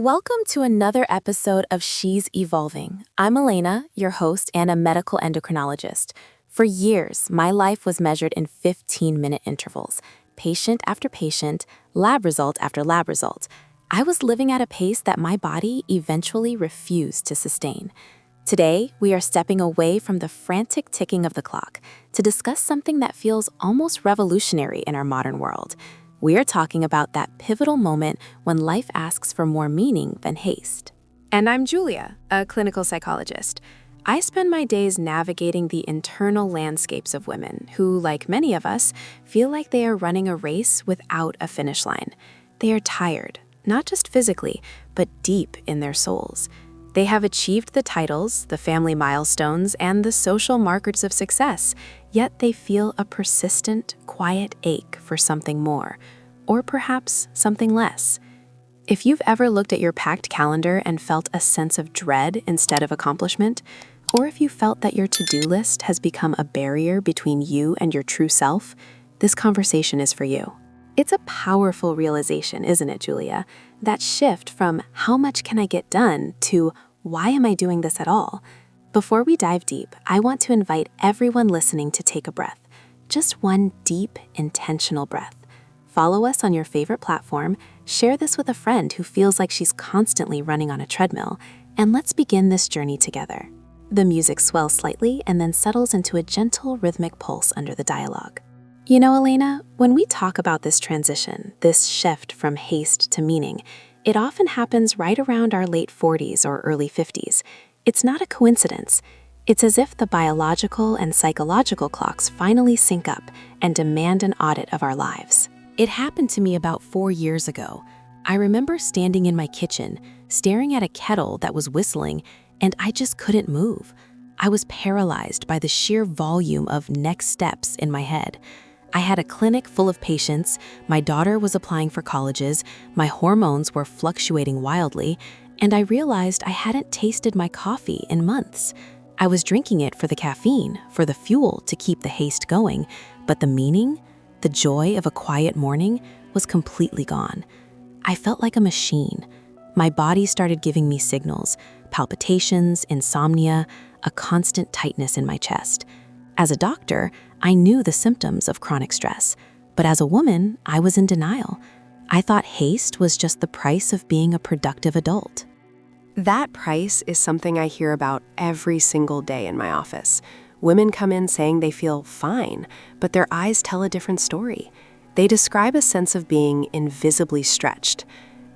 Welcome to another episode of She's Evolving. I'm Elena, your host and a medical endocrinologist. For years, my life was measured in 15-minute intervals, patient after patient, lab result after lab result. I was living at a pace that my body eventually refused to sustain. Today, we are stepping away from the frantic ticking of the clock to discuss something that feels almost revolutionary in our modern world. We are talking about that pivotal moment when life asks for more meaning than haste. And I'm Julia, a clinical psychologist. I spend my days navigating the internal landscapes of women who, like many of us, feel like they are running a race without a finish line. They are tired, not just physically, but deep in their souls. They have achieved the titles, the family milestones, and the social markers of success, yet they feel a persistent, quiet ache for something more, or perhaps something less. If you've ever looked at your packed calendar and felt a sense of dread instead of accomplishment, or if you felt that your to-do list has become a barrier between you and your true self, this conversation is for you. It's a powerful realization, isn't it, Julia? That shift from how much can I get done to why am I doing this at all? Before we dive deep, I want to invite everyone listening to take a breath. Just one deep, intentional breath. Follow us on your favorite platform, share this with a friend who feels like she's constantly running on a treadmill, and let's begin this journey together. The music swells slightly and then settles into a gentle rhythmic pulse under the dialogue. You know, Elena, when we talk about this transition, this shift from haste to meaning, it often happens right around our late 40s or early 50s. It's not a coincidence. It's as if the biological and psychological clocks finally sync up and demand an audit of our lives. It happened to me about 4 years ago. I remember standing in my kitchen, staring at a kettle that was whistling, and I just couldn't move. I was paralyzed by the sheer volume of next steps in my head. I had a clinic full of patients, my daughter was applying for colleges, my hormones were fluctuating wildly, and I realized I hadn't tasted my coffee in months. I was drinking it for the caffeine, for the fuel to keep the haste going, but the meaning, the joy of a quiet morning, was completely gone. I felt like a machine. My body started giving me signals, palpitations, insomnia, a constant tightness in my chest. As a doctor, I knew the symptoms of chronic stress, but as a woman, I was in denial. I thought haste was just the price of being a productive adult. That price is something I hear about every single day in my office. Women come in saying they feel fine, but their eyes tell a different story. They describe a sense of being invisibly stretched.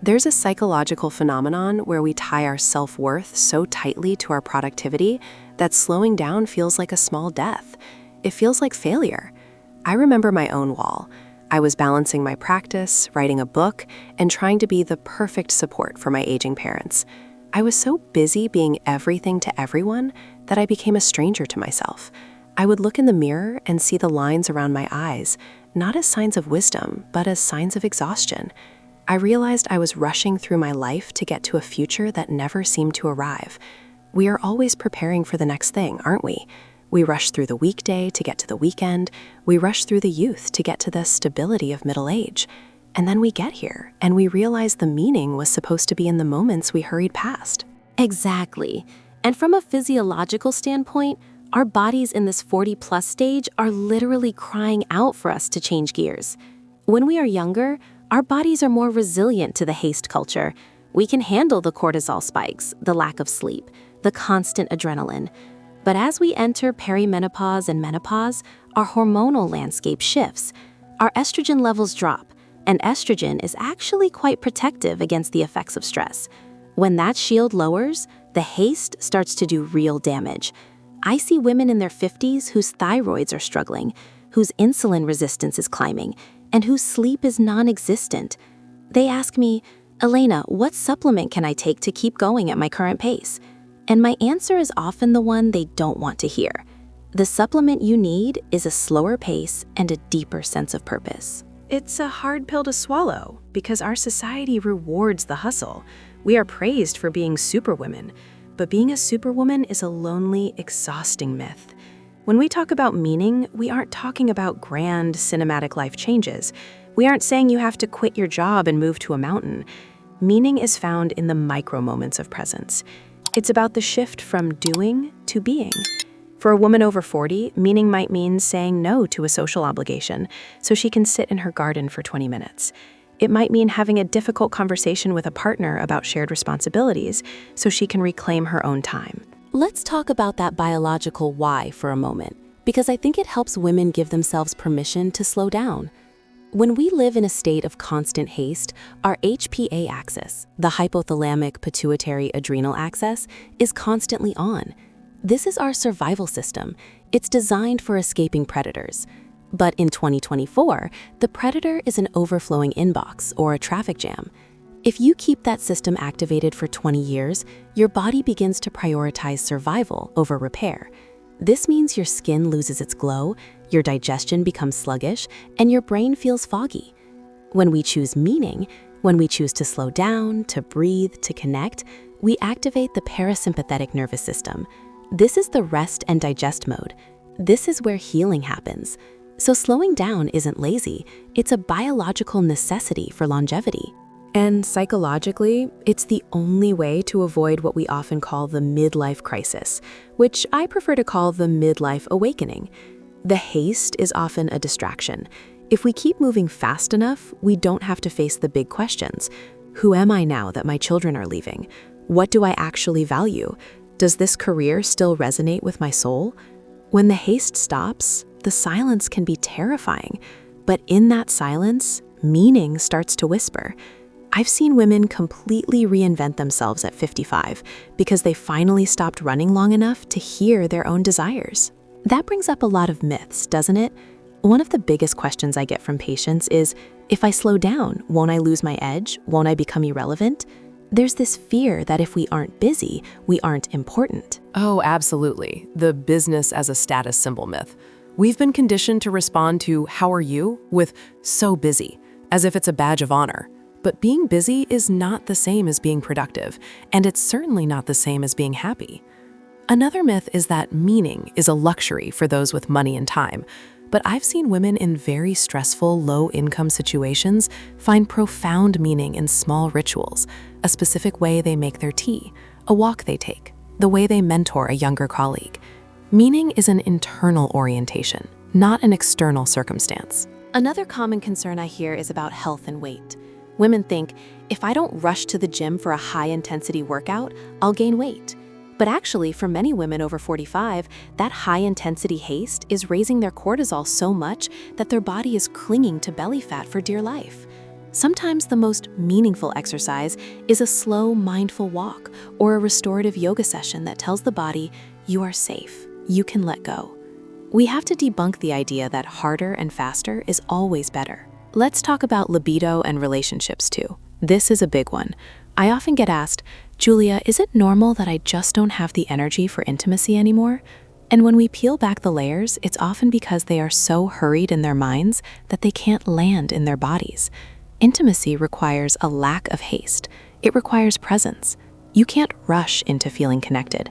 There's a psychological phenomenon where we tie our self-worth so tightly to our productivity that slowing down feels like a small death. It feels like failure. I remember my own wall. I was balancing my practice, writing a book, and trying to be the perfect support for my aging parents. I was so busy being everything to everyone that I became a stranger to myself. I would look in the mirror and see the lines around my eyes, not as signs of wisdom, but as signs of exhaustion. I realized I was rushing through my life to get to a future that never seemed to arrive. We are always preparing for the next thing, aren't we? We rush through the weekday to get to the weekend. We rush through the youth to get to the stability of middle age. And then we get here, and we realize the meaning was supposed to be in the moments we hurried past. Exactly. And from a physiological standpoint, our bodies in this 40-plus stage are literally crying out for us to change gears. When we are younger, our bodies are more resilient to the haste culture. We can handle the cortisol spikes, the lack of sleep, the constant adrenaline. But as we enter perimenopause and menopause, our hormonal landscape shifts. Our estrogen levels drop, and estrogen is actually quite protective against the effects of stress. When that shield lowers, the haste starts to do real damage. I see women in their 50s whose thyroids are struggling, whose insulin resistance is climbing, and whose sleep is non-existent. They ask me, Elena, what supplement can I take to keep going at my current pace? And my answer is often the one they don't want to hear. The supplement you need is a slower pace and a deeper sense of purpose. It's a hard pill to swallow because our society rewards the hustle. We are praised for being superwomen, but being a superwoman is a lonely, exhausting myth. When we talk about meaning, we aren't talking about grand, cinematic life changes. We aren't saying you have to quit your job and move to a mountain. Meaning is found in the micro moments of presence. It's about the shift from doing to being. For a woman over 40, meaning might mean saying no to a social obligation so she can sit in her garden for 20 minutes. It might mean having a difficult conversation with a partner about shared responsibilities so she can reclaim her own time. Let's talk about that biological why for a moment, because I think it helps women give themselves permission to slow down. When we live in a state of constant haste, our HPA axis, the hypothalamic pituitary adrenal axis, is constantly on. This is our survival system. It's designed for escaping predators. But in 2024, the predator is an overflowing inbox or a traffic jam. If you keep that system activated for 20 years, your body begins to prioritize survival over repair. This means your skin loses its glow, your digestion becomes sluggish, and your brain feels foggy. When we choose meaning, when we choose to slow down, to breathe, to connect, we activate the parasympathetic nervous system. This is the rest and digest mode. This is where healing happens. So slowing down isn't lazy, it's a biological necessity for longevity. And psychologically, it's the only way to avoid what we often call the midlife crisis, which I prefer to call the midlife awakening. The haste is often a distraction. If we keep moving fast enough, we don't have to face the big questions. Who am I now that my children are leaving? What do I actually value? Does this career still resonate with my soul? When the haste stops, the silence can be terrifying. But in that silence, meaning starts to whisper. I've seen women completely reinvent themselves at 55 because they finally stopped running long enough to hear their own desires. That brings up a lot of myths, doesn't it? One of the biggest questions I get from patients is, if I slow down, won't I lose my edge? Won't I become irrelevant? There's this fear that if we aren't busy, we aren't important. Oh, absolutely. The business as a status symbol myth. We've been conditioned to respond to "how are you?" with "so busy," as if it's a badge of honor. But being busy is not the same as being productive, and it's certainly not the same as being happy. Another myth is that meaning is a luxury for those with money and time. But I've seen women in very stressful, low-income situations find profound meaning in small rituals, a specific way they make their tea, a walk they take, the way they mentor a younger colleague. Meaning is an internal orientation, not an external circumstance. Another common concern I hear is about health and weight. Women think, if I don't rush to the gym for a high-intensity workout, I'll gain weight. But actually, for many women over 45, that high-intensity haste is raising their cortisol so much that their body is clinging to belly fat for dear life. Sometimes the most meaningful exercise is a slow, mindful walk or a restorative yoga session that tells the body, you are safe, you can let go. We have to debunk the idea that harder and faster is always better. Let's talk about libido and relationships too. This is a big one. I often get asked, Julia, is it normal that I just don't have the energy for intimacy anymore? And when we peel back the layers, it's often because they are so hurried in their minds that they can't land in their bodies. Intimacy requires a lack of haste. It requires presence. You can't rush into feeling connected.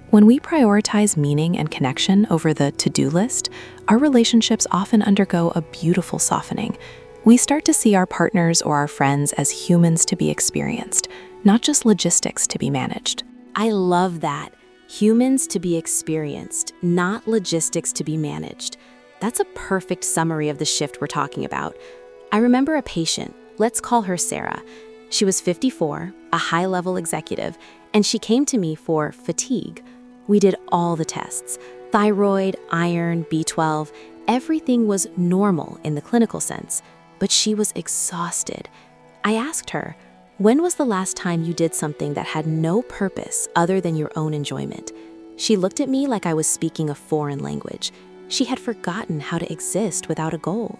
When we prioritize meaning and connection over the to-do list, our relationships often undergo a beautiful softening. We start to see our partners or our friends as humans to be experienced, not just logistics to be managed. I love that. Humans to be experienced, not logistics to be managed. That's a perfect summary of the shift we're talking about. I remember a patient, let's call her Sarah. She was 54, a high-level executive, and she came to me for fatigue. We did all the tests, thyroid, iron, B12, everything was normal in the clinical sense. But she was exhausted. I asked her, when was the last time you did something that had no purpose other than your own enjoyment? She looked at me like I was speaking a foreign language. She had forgotten how to exist without a goal.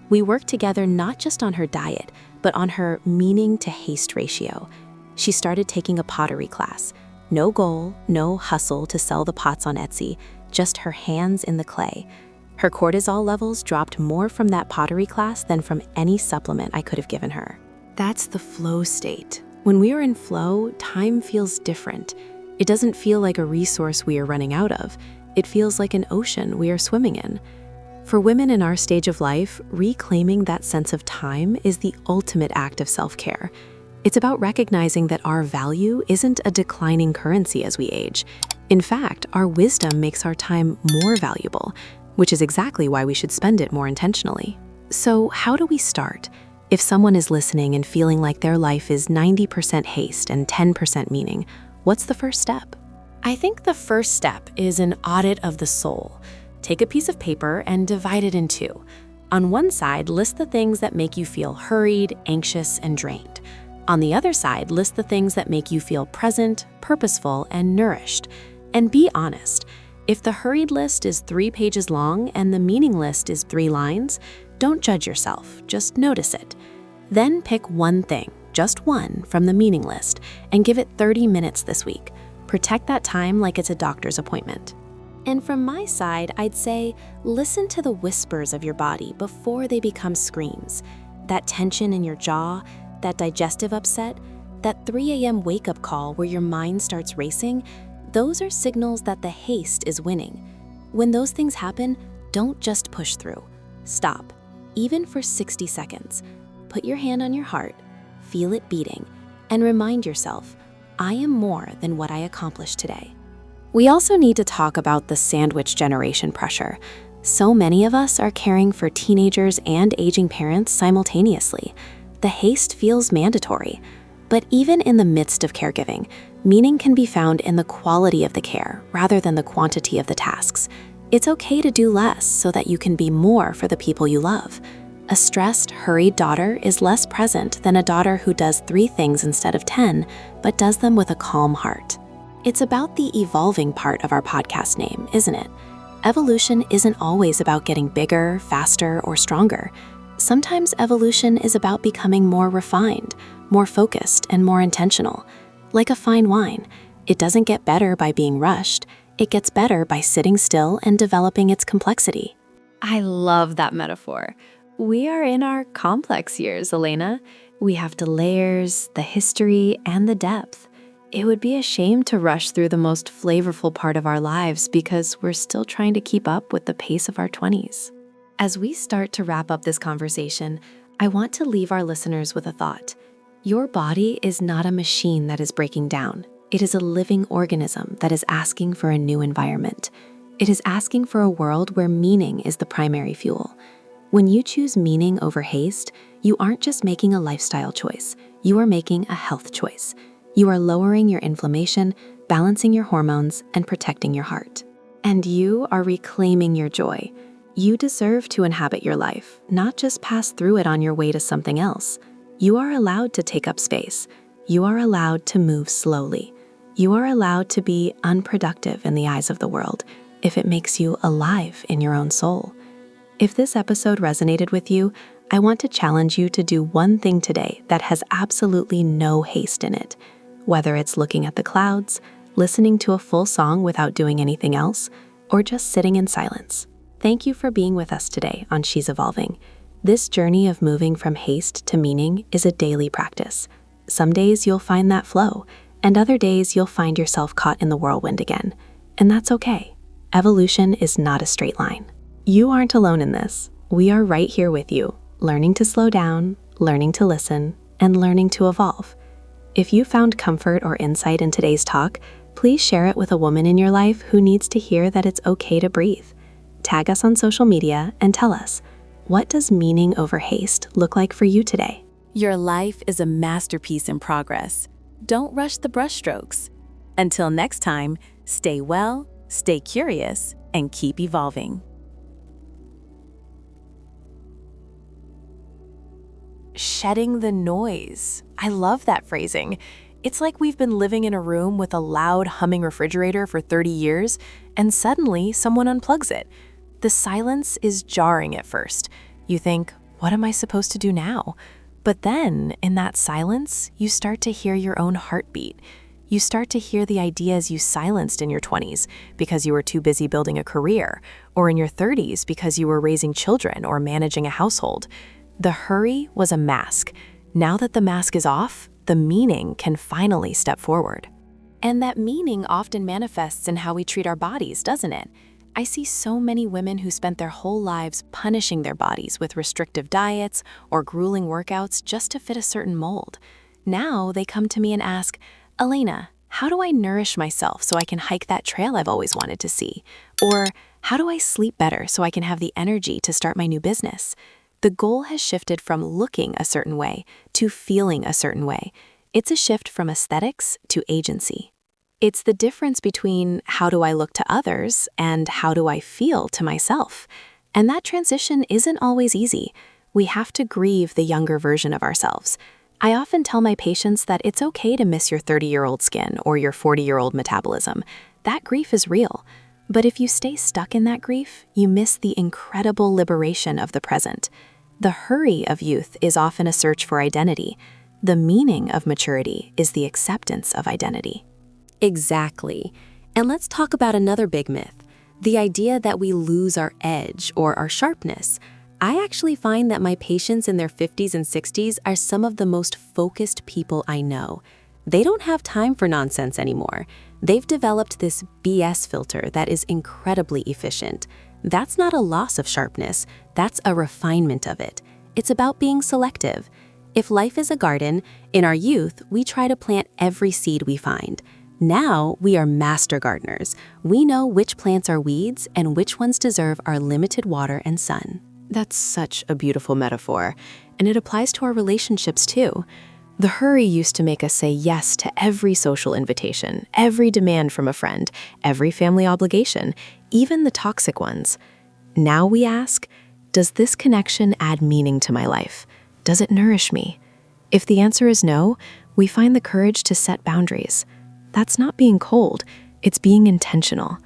We worked together not just on her diet, but on her meaning to haste ratio. She started taking a pottery class. No goal, no hustle to sell the pots on Etsy, just her hands in the clay. Her cortisol levels dropped more from that pottery class than from any supplement I could have given her. That's the flow state. When we are in flow, time feels different. It doesn't feel like a resource we are running out of. It feels like an ocean we are swimming in. For women in our stage of life, reclaiming that sense of time is the ultimate act of self-care. It's about recognizing that our value isn't a declining currency as we age. In fact, our wisdom makes our time more valuable, which is exactly why we should spend it more intentionally. So, how do we start? If someone is listening and feeling like their life is 90% haste and 10% meaning, what's the first step? I think the first step is an audit of the soul. Take a piece of paper and divide it in two. On one side, list the things that make you feel hurried, anxious, and drained. On the other side, list the things that make you feel present, purposeful, and nourished. And be honest. If the hurried list is 3 pages long and the meaning list is 3 lines, don't judge yourself, just notice it. Then pick one thing, just one, from the meaning list and give it 30 minutes this week. Protect that time like it's a doctor's appointment. And from my side, I'd say listen to the whispers of your body before they become screams. That tension in your jaw, that digestive upset, that 3 a.m. wake-up call where your mind starts racing, those are signals that the haste is winning. When those things happen, don't just push through. Stop, even for 60 seconds. Put your hand on your heart, feel it beating, and remind yourself, I am more than what I accomplished today. We also need to talk about the sandwich generation pressure. So many of us are caring for teenagers and aging parents simultaneously. The haste feels mandatory. But even in the midst of caregiving, meaning can be found in the quality of the care rather than the quantity of the tasks. It's okay to do less so that you can be more for the people you love. A stressed, hurried daughter is less present than a daughter who does 3 things instead of 10, but does them with a calm heart. It's about the evolving part of our podcast name, isn't it? Evolution isn't always about getting bigger, faster, or stronger. Sometimes evolution is about becoming more refined, more focused, and more intentional. Like a fine wine, it doesn't get better by being rushed. It gets better by sitting still and developing its complexity. I love that metaphor. We are in our complex years, Elena. We have the layers, the history, and the depth. It would be a shame to rush through the most flavorful part of our lives because we're still trying to keep up with the pace of our 20s. As we start to wrap up this conversation, I want to leave our listeners with a thought. Your body is not a machine that is breaking down. It is a living organism that is asking for a new environment. It is asking for a world where meaning is the primary fuel. When you choose meaning over haste, you aren't just making a lifestyle choice. You are making a health choice. You are lowering your inflammation, balancing your hormones, and protecting your heart. And you are reclaiming your joy. You deserve to inhabit your life, not just pass through it on your way to something else. You are allowed to take up space. You are allowed to move slowly. You are allowed to be unproductive in the eyes of the world if it makes you alive in your own soul. If this episode resonated with you, I want to challenge you to do one thing today that has absolutely no haste in it. Whether it's looking at the clouds, listening to a full song without doing anything else, or just sitting in silence. Thank you for being with us today on She's Evolving. This journey of moving from haste to meaning is a daily practice. Some days you'll find that flow, and other days you'll find yourself caught in the whirlwind again. And that's okay. Evolution is not a straight line. You aren't alone in this. We are right here with you, learning to slow down, learning to listen, and learning to evolve. If you found comfort or insight in today's talk, please share it with a woman in your life who needs to hear that it's okay to breathe. Tag us on social media and tell us, what does meaning over haste look like for you today? Your life is a masterpiece in progress. Don't rush the brushstrokes. Until next time, stay well, stay curious, and keep evolving. Shedding the noise. I love that phrasing. It's like we've been living in a room with a loud humming refrigerator for 30 years, and suddenly someone unplugs it. The silence is jarring at first. You think, what am I supposed to do now? But then, in that silence, you start to hear your own heartbeat. You start to hear the ideas you silenced in your 20s because you were too busy building a career, or in your 30s because you were raising children or managing a household. The hurry was a mask. Now that the mask is off, the meaning can finally step forward. And that meaning often manifests in how we treat our bodies, doesn't it? I see so many women who spent their whole lives punishing their bodies with restrictive diets or grueling workouts just to fit a certain mold. Now they come to me and ask, Elena, how do I nourish myself so I can hike that trail I've always wanted to see? Or how do I sleep better so I can have the energy to start my new business? The goal has shifted from looking a certain way to feeling a certain way. It's a shift from aesthetics to agency. It's the difference between how do I look to others and how do I feel to myself. And that transition isn't always easy. We have to grieve the younger version of ourselves. I often tell my patients that it's okay to miss your 30-year-old skin or your 40-year-old metabolism. That grief is real. But if you stay stuck in that grief, you miss the incredible liberation of the present. The hurry of youth is often a search for identity. The meaning of maturity is the acceptance of identity. Exactly. And let's talk about another big myth, the idea that we lose our edge or our sharpness. I actually find that my patients in their 50s and 60s are some of the most focused people I know. They don't have time for nonsense anymore. They've developed this BS filter that is incredibly efficient. That's not a loss of sharpness, that's a refinement of it. It's about being selective. If life is a garden, in our youth, we try to plant every seed we find. Now, we are master gardeners. We know which plants are weeds and which ones deserve our limited water and sun. That's such a beautiful metaphor, and it applies to our relationships too. The hurry used to make us say yes to every social invitation, every demand from a friend, every family obligation, even the toxic ones. Now we ask, does this connection add meaning to my life? Does it nourish me? If the answer is no, we find the courage to set boundaries. That's not being cold, it's being intentional.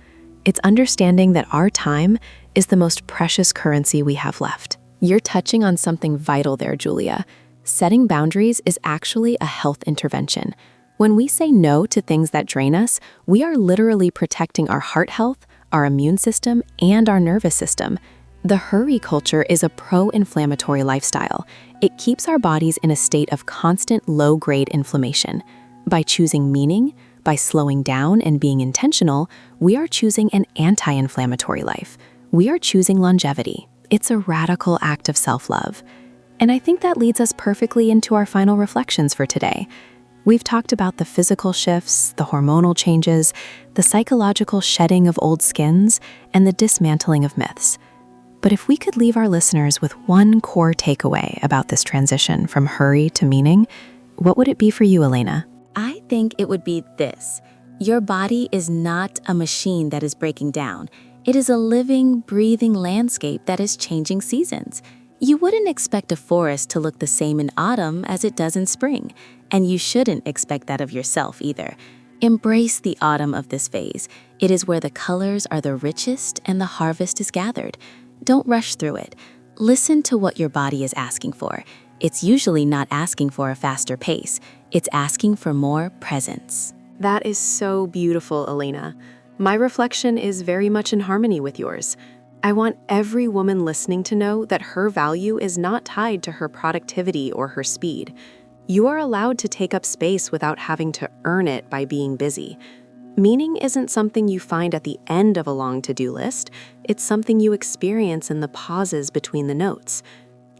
It's understanding that our time is the most precious currency we have left. You're touching on something vital there, Julia. Setting boundaries is actually a health intervention. When we say no to things that drain us, we are literally protecting our heart health, our immune system, and our nervous system. The hurry culture is a pro-inflammatory lifestyle. It keeps our bodies in a state of constant low-grade inflammation. By choosing meaning, by slowing down and being intentional, we are choosing an anti-inflammatory life. We are choosing longevity. It's a radical act of self-love. And I think that leads us perfectly into our final reflections for today. We've talked about the physical shifts, the hormonal changes, the psychological shedding of old skins, and the dismantling of myths. But if we could leave our listeners with one core takeaway about this transition from hurry to meaning, what would it be for you, Elena? I think it would be this. Your body is not a machine that is breaking down. It is a living, breathing landscape that is changing seasons. You wouldn't expect a forest to look the same in autumn as it does in spring, and you shouldn't expect that of yourself either. Embrace the autumn of this phase. It is where the colors are the richest and the harvest is gathered. Don't rush through it. Listen to what your body is asking for. It's usually not asking for a faster pace. It's asking for more presence. That is so beautiful, Elena. My reflection is very much in harmony with yours. I want every woman listening to know that her value is not tied to her productivity or her speed. You are allowed to take up space without having to earn it by being busy. Meaning isn't something you find at the end of a long to-do list. It's something you experience in the pauses between the notes.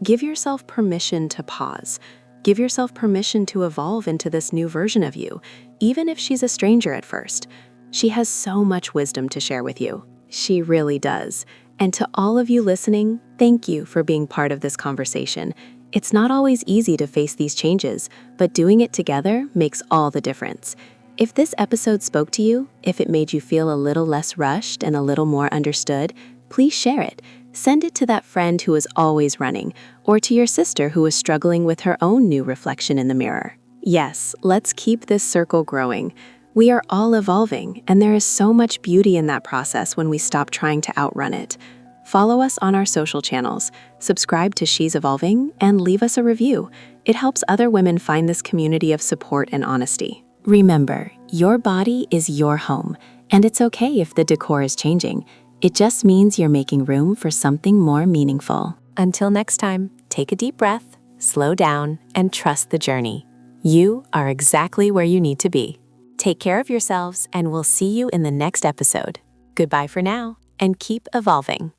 Give yourself permission to pause. Give yourself permission to evolve into this new version of you, even if she's a stranger at first. She has so much wisdom to share with you. She really does. And to all of you listening, thank you for being part of this conversation. It's not always easy to face these changes, but doing it together makes all the difference. If this episode spoke to you, if it made you feel a little less rushed and a little more understood, please share it. Send it to that friend who is always running, or to your sister who is struggling with her own new reflection in the mirror. Yes, let's keep this circle growing. We are all evolving, and there is so much beauty in that process when we stop trying to outrun it. Follow us on our social channels, subscribe to She's Evolving, and leave us a review. It helps other women find this community of support and honesty. Remember, your body is your home, and it's okay if the decor is changing. It just means you're making room for something more meaningful. Until next time, take a deep breath, slow down, and trust the journey. You are exactly where you need to be. Take care of yourselves, and we'll see you in the next episode. Goodbye for now, and keep evolving.